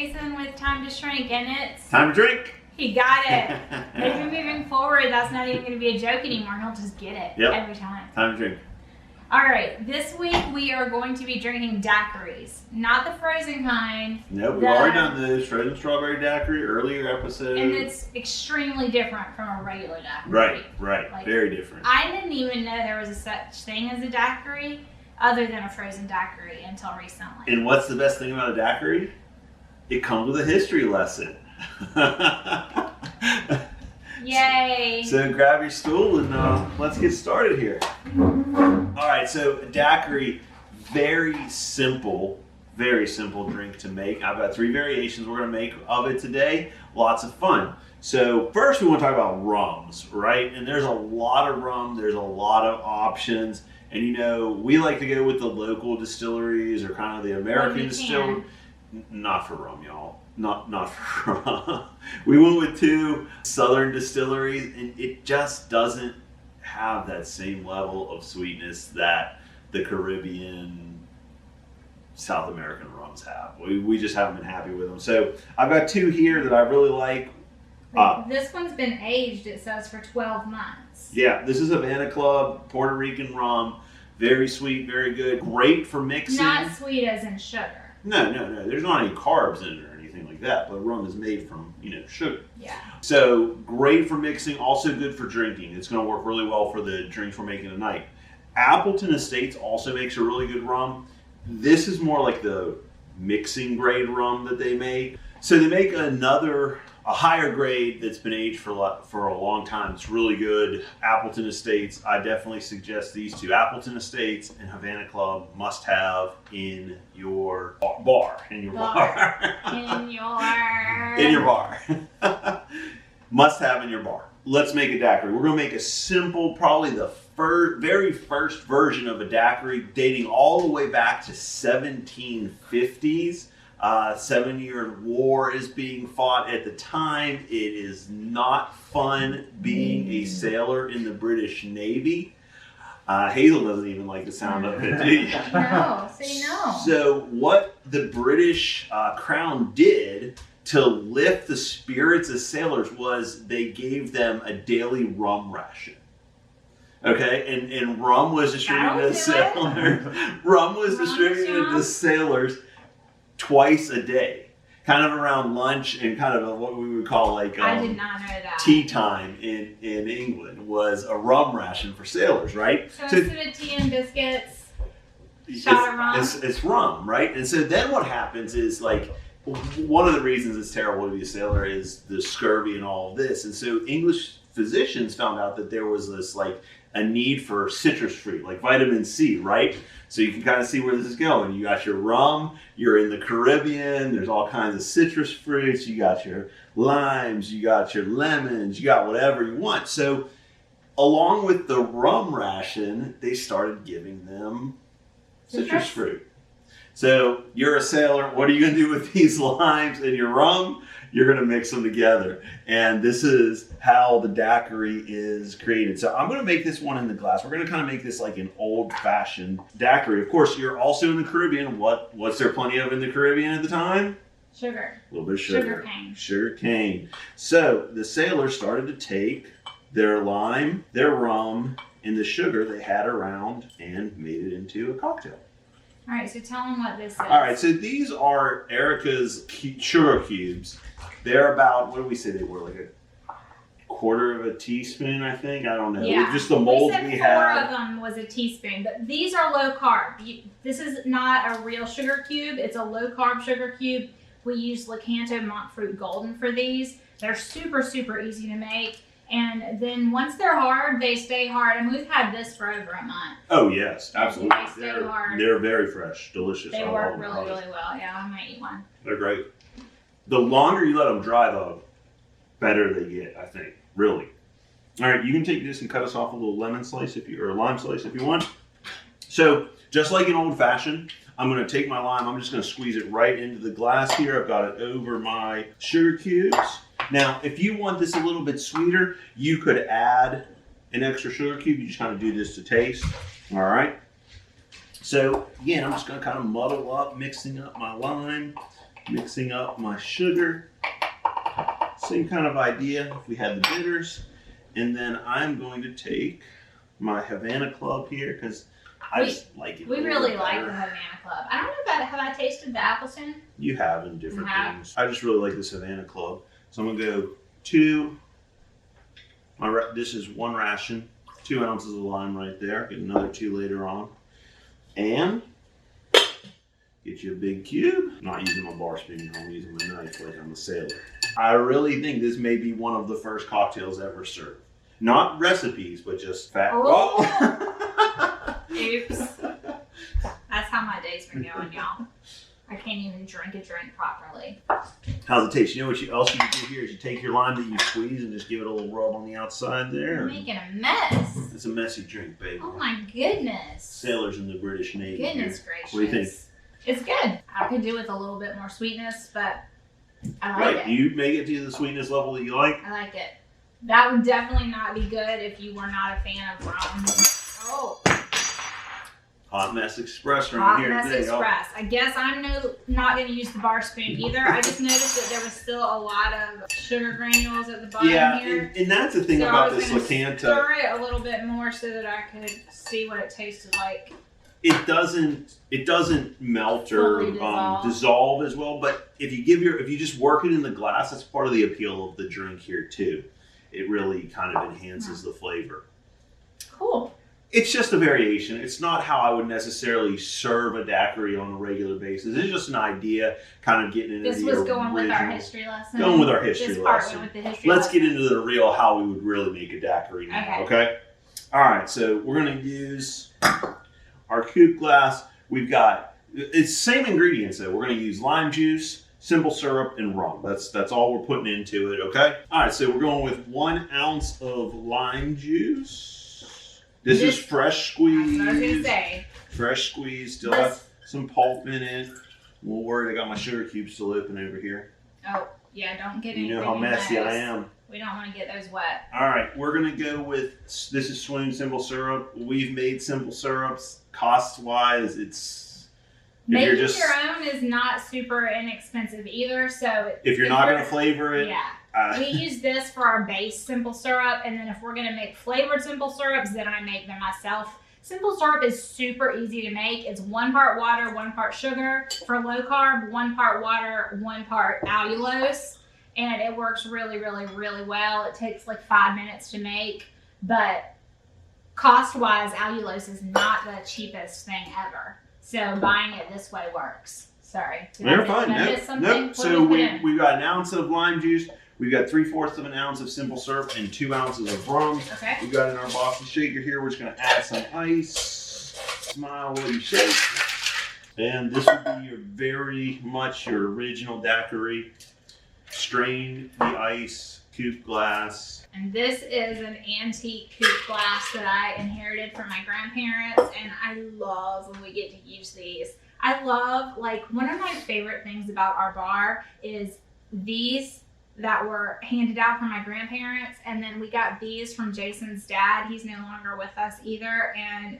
Jason with Time to Shrink, and it's... Time to drink. He got it. Maybe moving forward, that's not even going to be a joke anymore. He'll just get it every time. Time to drink. All right, this week we are going to be drinking daiquiris. Not the frozen kind. No, we've already done the shredded strawberry daiquiri earlier episode. And it's extremely different from a regular daiquiri. Right. Like, very different. I didn't even know there was a such thing as a daiquiri other than a frozen daiquiri until recently. And what's the best thing about a daiquiri? It comes with a history lesson. Yay! So grab your stool and let's get started here. All right, so a daiquiri, very simple drink to make. I've got 3 variations we're going to make of it today. Lots of fun. So first we want to talk about rums, right? And there's a lot of rum, there's a lot of options. And you know, we like to go with the local distilleries or kind of the American distillery. Not for rum, y'all. Not for rum. We went with 2 southern distilleries, and it just doesn't have that same level of sweetness that the Caribbean, South American rums have. We just haven't been happy with them. So I've got 2 here that I really like. This one's been aged, it says, for 12 months. Yeah, this is Havana Club, Puerto Rican rum. Very sweet, very good. Great for mixing. Not sweet as in sugar. No. There's not any carbs in it or anything like that, but rum is made from, sugar. Yeah. So great for mixing, also good for drinking. It's going to work really well for the drinks we're making tonight. Appleton Estates also makes a really good rum. This is more like the mixing grade rum that they make. So they make a higher grade that's been aged for a long time. It's really good. Appleton Estates, I definitely suggest these 2. Appleton Estates and Havana Club must have in your bar. In your bar. Must have in your bar. Let's make a daiquiri. We're going to make a simple, probably the very first version of a daiquiri dating all the way back to 1750s. 7-year war is being fought at the time. It is not fun being a sailor in the British Navy. Hazel doesn't even like the sound of it, do you? No. So what the British Crown did to lift the spirits of sailors was they gave them a daily rum ration. Okay, and rum was distributed to sailors. Rum was distributed to sailors twice a day, kind of around lunch and kind of what we would call like I did not know that. Tea time in England was a rum ration for sailors, right? So instead of tea and biscuits, shot of rum. It's rum, right? And so then what happens is, like, one of the reasons it's terrible to be a sailor is the scurvy and all of this. And so English physicians found out that there was this, like, a need for citrus fruit, like vitamin C, right? So you can kind of see where this is going. You got your rum, you're in the Caribbean, there's all kinds of citrus fruits, you got your limes, you got your lemons, you got whatever you want. So along with the rum ration, they started giving them citrus fruit. So you're a sailor, what are you going to do with these limes and your rum? You're going to mix them together. And this is how the daiquiri is created. So I'm going to make this one in the glass. We're going to kind of make this like an old-fashioned daiquiri. Of course, you're also in the Caribbean. What's there plenty of in the Caribbean at the time? Sugar. A little bit of sugar. Sugar cane. So the sailors started to take their lime, their rum, and the sugar they had around and made it into a cocktail. All right, so tell them what this is. All right, so these are Erica's sugar cubes. They're about, what do we say they were, like a quarter of a teaspoon, I think? I don't know. Yeah. Just the mold we had. 4 of them was a teaspoon, but these are low carb. This is not a real sugar cube. It's a low carb sugar cube. We use Lecanto Monk Fruit Golden for these. They're super, super easy to make. And then once they're hard, they stay hard. And we've had this for over a month. Oh, yes, absolutely. They stay hard. They're very fresh, delicious. They work really, really well. Yeah, I might eat one. They're great. The longer you let them dry, the better they get, I think. Really. All right, you can take this and cut us off a little lemon slice or a lime slice if you want. So, just like an old fashioned, I'm going to take my lime. I'm just going to squeeze it right into the glass here. I've got it over my sugar cubes. Now, if you want this a little bit sweeter, you could add an extra sugar cube. You just kind of do this to taste. All right. So, again, I'm just going to kind of muddle up, mixing up my lime, Mixing up my sugar. Same kind of idea if we had the bitters. And then I'm going to take my Havana Club here because I just like it. We really like the Havana Club. I don't know about it. Have I tasted the Appleton? You have in different things. I just really like this Havana Club. So I'm going to go 2. This is 1 ration. 2 ounces of lime right there. Get another 2 later on. And get you a big cube. I'm not using my bar spoon. I'm using my knife like I'm a sailor. I really think this may be one of the first cocktails ever served. Not recipes, but just fact. Oh. Oops. That's how my day's been going, y'all. I can't even drink a drink properly. How's it taste? You know what else you can do here is you take your lime that you squeeze and just give it a little rub on the outside there. You're making a mess. It's a messy drink, baby. Oh my goodness. Sailors in the British Navy. Goodness gracious. What do you think? It's good. I could do with a little bit more sweetness, but I like it. You make it to the sweetness level that you like? I like it. That would definitely not be good if you were not a fan of rum. Oh. Hot Mess Express right Hot here. Mess Express. I guess I'm not going to use the bar spoon either. I just noticed that there was still a lot of sugar granules at the bottom here. And that's the thing about this Lexington. Stir it a little bit more so that I could see what it tasted like. It doesn't melt or dissolve as well. But if you just work it in the glass, that's part of the appeal of the drink here too. It really kind of enhances the flavor. Cool. It's just a variation. It's not how I would necessarily serve a daiquiri on a regular basis. It's just an idea, kind of getting into This was going with our history lesson. Going with our history lesson. This part lesson. went with the history Let's lesson. get into the real how we would really make a daiquiri now, okay? All right, so we're going to use our coupe glass. We've got, it's same ingredients though. We're going to use lime juice, simple syrup, and rum. That's all we're putting into it, okay? All right, so we're going with 1 ounce of lime juice. This is fresh squeeze. That's what I was going to say. Fresh squeeze, still have some pulp in it. We'll worry, I got my sugar cubes still open over here. Oh, yeah, don't get anything. You know how messy I am. We don't want to get those wet. All right, we're going to go with, this is Swoon simple syrup. We've made simple syrups. Cost-wise, it's... Making your own is not super inexpensive either, so... If you're not going to flavor it... Yeah. We use this for our base simple syrup, and then if we're going to make flavored simple syrups, then I make them myself. Simple syrup is super easy to make. It's 1 part water, 1 part sugar. For low carb, 1 part water, 1 part allulose. And it works really, really, really well. It takes like 5 minutes to make, but cost-wise, allulose is not the cheapest thing ever. So buying it this way works. Sorry. You're fine. Nope. So we've got 1 ounce of lime juice. We've got 3/4 of an ounce of simple syrup and 2 ounces of rum. Okay. We've got in our Boston shaker here. We're just going to add some ice. Smile while you shake. And this would be very much your original daiquiri. Strain the ice, coupe glass. And this is an antique coupe glass that I inherited from my grandparents, and I love when we get to use these. I love, like, one of my favorite things about our bar is these that were handed out from my grandparents, and then we got these from Jason's dad. He's no longer with us either, and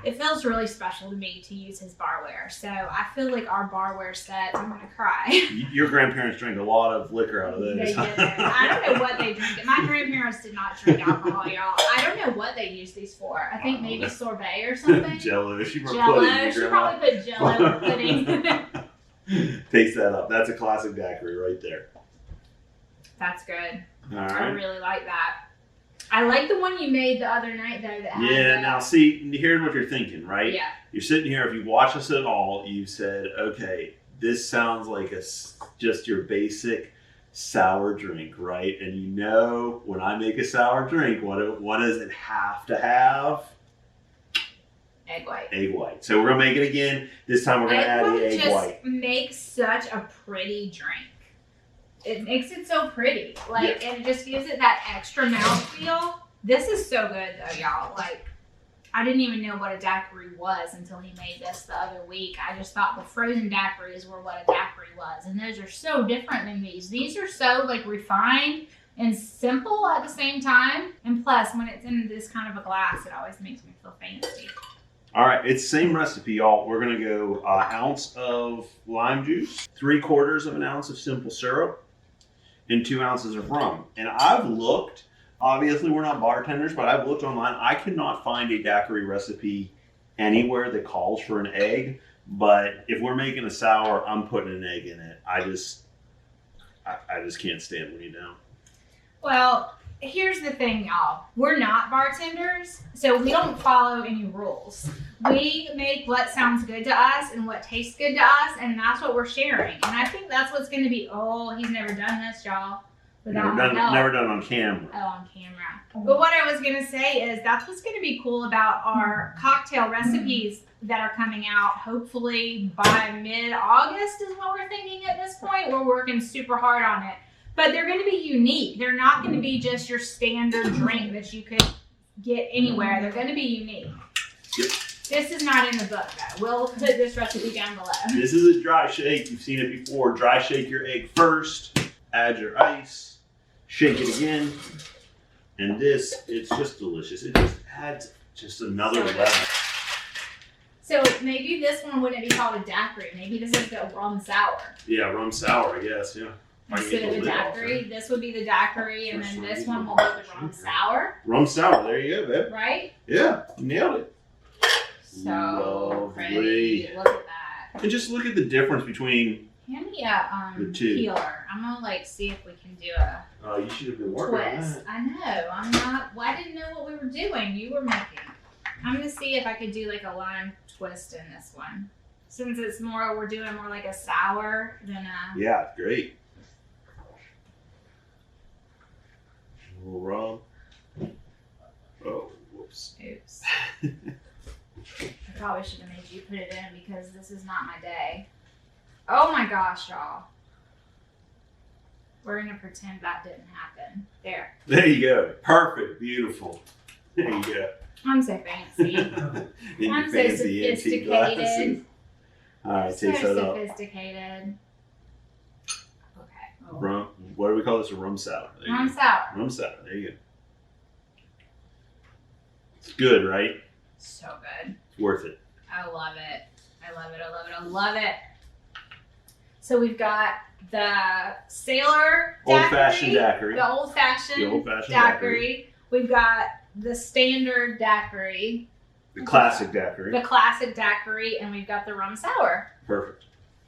it feels really special to me to use his barware. So I feel like our barware set, I'm gonna cry. Your grandparents drank a lot of liquor out of those. They did. I don't know what they drank. My grandparents did not drink alcohol, y'all. I don't know what they use these for. I think maybe sorbet or something. Jello. She probably put Jello pudding. Taste that up. That's a classic daiquiri right there. That's good. All right. I really like that. I like the one you made the other night, though. Now see, here's what you're thinking, right? Yeah. You're sitting here, if you watch us at all, you said, okay, this sounds like just your basic sour drink, right? And you know, when I make a sour drink, what does it have to have? Egg white. Egg white. So we're going to make it again. This time we're going to add the egg white. It just makes such a pretty drink. It makes it so pretty. And it just gives it that extra mouthfeel. This is so good, though, y'all. Like, I didn't even know what a daiquiri was until he made this the other week. I just thought the frozen daiquiris were what a daiquiri was. And those are so different than these. These are so, like, refined and simple at the same time. And plus, when it's in this kind of a glass, it always makes me feel fancy. All right, it's the same recipe, y'all. We're gonna go ounce of lime juice, 3/4 of an ounce of simple syrup, and 2 ounces of rum. And I've looked, obviously we're not bartenders, but I've looked online. I cannot find a daiquiri recipe anywhere that calls for an egg. But if we're making a sour, I'm putting an egg in it. I just can't stand when you don't. Well, here's the thing, y'all. We're not bartenders, so we don't follow any rules. We make what sounds good to us and what tastes good to us, and that's what we're sharing. And I think that's what's going to be, he's never done this, y'all. Never done on camera. Oh, on camera. But what I was going to say is that's what's going to be cool about our cocktail recipes that are coming out hopefully by mid-August is what we're thinking at this point. We're working super hard on it. But they're going to be unique. They're not going to be just your standard drink that you could get anywhere. They're going to be unique. Yep. This is not in the book, though. We'll put this recipe down below. This is a dry shake. You've seen it before. Dry shake your egg first. Add your ice. Shake it again. And this, it's just delicious. It just adds just another level. So maybe this one wouldn't be called a daiquiri. Maybe this is the rum sour. Yeah, rum sour, I guess, yeah. Instead of the daiquiri, this would be the daiquiri, and then this one will be the rum sour. Rum sour, there you go, babe. Right? Yeah, you nailed it. So Lovely. pretty. Look at that. And just look at the difference between Hand me a the two. peeler. I'm gonna see if we can do a Oh, you should have been working on twist. that. I know. I'm not. Well, I didn't know what we were doing. You were making. I'm gonna see if I could do like a lime twist in this one. Since it's more, we're doing more like a sour than a. Yeah, great. A little rum. Oh, whoops. Oops. I probably should have made you put it in because this is not my day. Oh my gosh, y'all. We're gonna pretend that didn't happen. There. There you go. Perfect. Beautiful. There you go. I'm so fancy. I'm so sophisticated. All right, So taste that up. sophisticated. Okay. Rum. What do we call this? A rum sour. There you Rum go. sour. Rum sour. There you go. It's good, right? So good. It's worth it. I love it. I love it. I love it. I love it. So we've got the Sailor Old-fashioned daiquiri. daiquiri. The old-fashioned old-fashioned daiquiri. We've got the standard daiquiri. The classic daiquiri. The classic daiquiri. And we've got the rum sour. Perfect.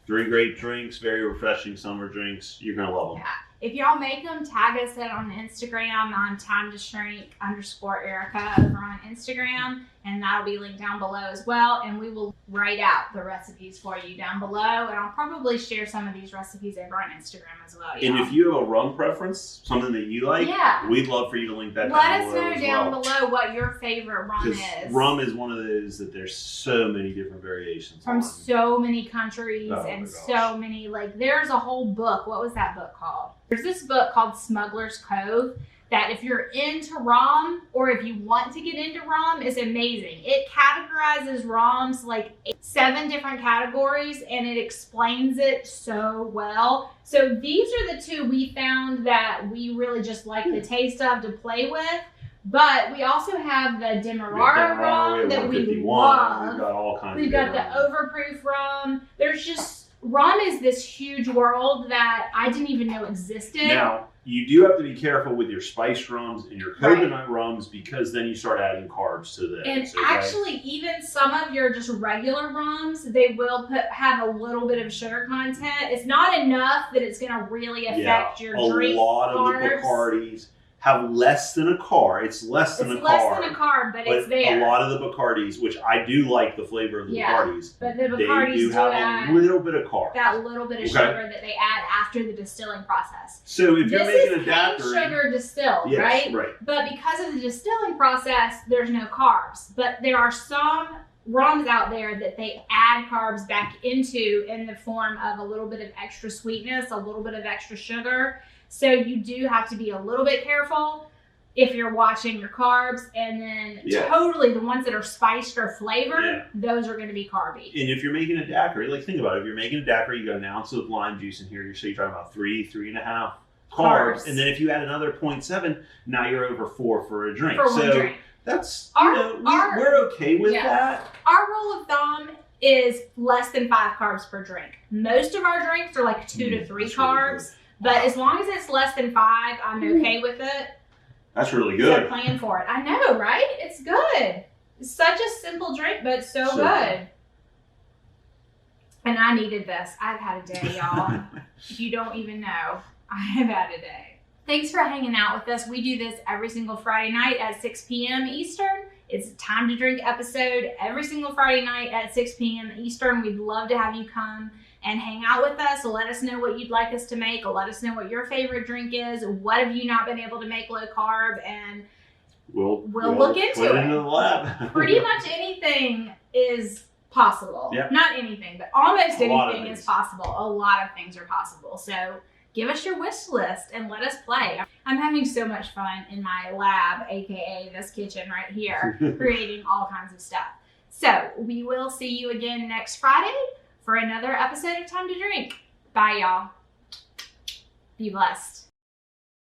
3 great drinks, very refreshing summer drinks. You're going to love them. Yeah. If y'all make them, tag us in on Instagram on TimetoShrink_Erica over on Instagram, and that'll be linked down below as well. And we will write out the recipes for you down below, and I'll probably share some of these recipes over on Instagram as well. And if you have a rum preference, something that you like, we'd love for you to link that let down us below. know as down well. below what your favorite rum is. Rum is one of those that there's so many different variations from on. so many countries Oh and my gosh. so many, like, there's a whole book. What was that book called? There's this book called Smuggler's Cove that if you're into rum or if you want to get into rum is amazing. It categorizes rums like 7 different categories and it explains it so well. So these are the 2 we found that we really just like the taste of to play with. But we also have the Demerara rum that we love. We've got all kinds We've got the overproof rum. There's just, rum is this huge world that I didn't even know existed. Now, you do have to be careful with your spiced rums and your coconut rums because then you start adding carbs to them. And actually, even some of your just regular rums, they will have a little bit of sugar content. It's not enough that it's going to really affect your drink. A lot of the Bacardis have less than a carb. It's less than a carb. It's less than a carb, but it's there. A lot of the Bacardis, which I do like the flavor of the Bacardis, but the Bacardis they do have a little bit of carb. That little bit of sugar that they add after the distilling process. So if you're making a daiquiri, this is cane sugar distilled, right? But because of the distilling process, there's no carbs. But there are some rums out there that they add carbs back into in the form of a little bit of extra sweetness, a little bit of extra sugar. So you do have to be a little bit careful if you're watching your carbs, and then totally the ones that are spiced or flavored, those are going to be carby. And if you're making a daiquiri, like think about it, if you're making a daiquiri, you got an ounce of lime juice in here, so you're talking about 3.5 carbs. And then if you add another 0.7, now you're over 4 for a drink. That's, Our- we're okay with Yeah. that. Our rule of thumb is less than 5 carbs per drink. Most of our drinks are like 2 to 3 that's really carbs, but as long as it's less than 5, I'm okay with it. That's really So good. plan for it. I know, right? It's good. It's such a simple drink, but it's so good. And I needed this. I've had a day, y'all. You don't even know. I have had a day. Thanks for hanging out with us. We do this every single Friday night at 6 p.m. Eastern. It's a Time to Drink episode every single Friday night at 6 p.m. Eastern. We'd love to have you come and hang out with us. Let us know what you'd like us to make. Let us know what your favorite drink is. What have you not been able to make low carb? And we'll look into put it. into the lab. Pretty much anything is possible. Yep. Not anything, but almost A lot of anything is things. possible. A lot of things are possible. So give us your wish list and let us play. I'm having so much fun in my lab, aka this kitchen right here, creating all kinds of stuff. So we will see you again next Friday for another episode of Time to Drink. Bye, y'all. Be blessed.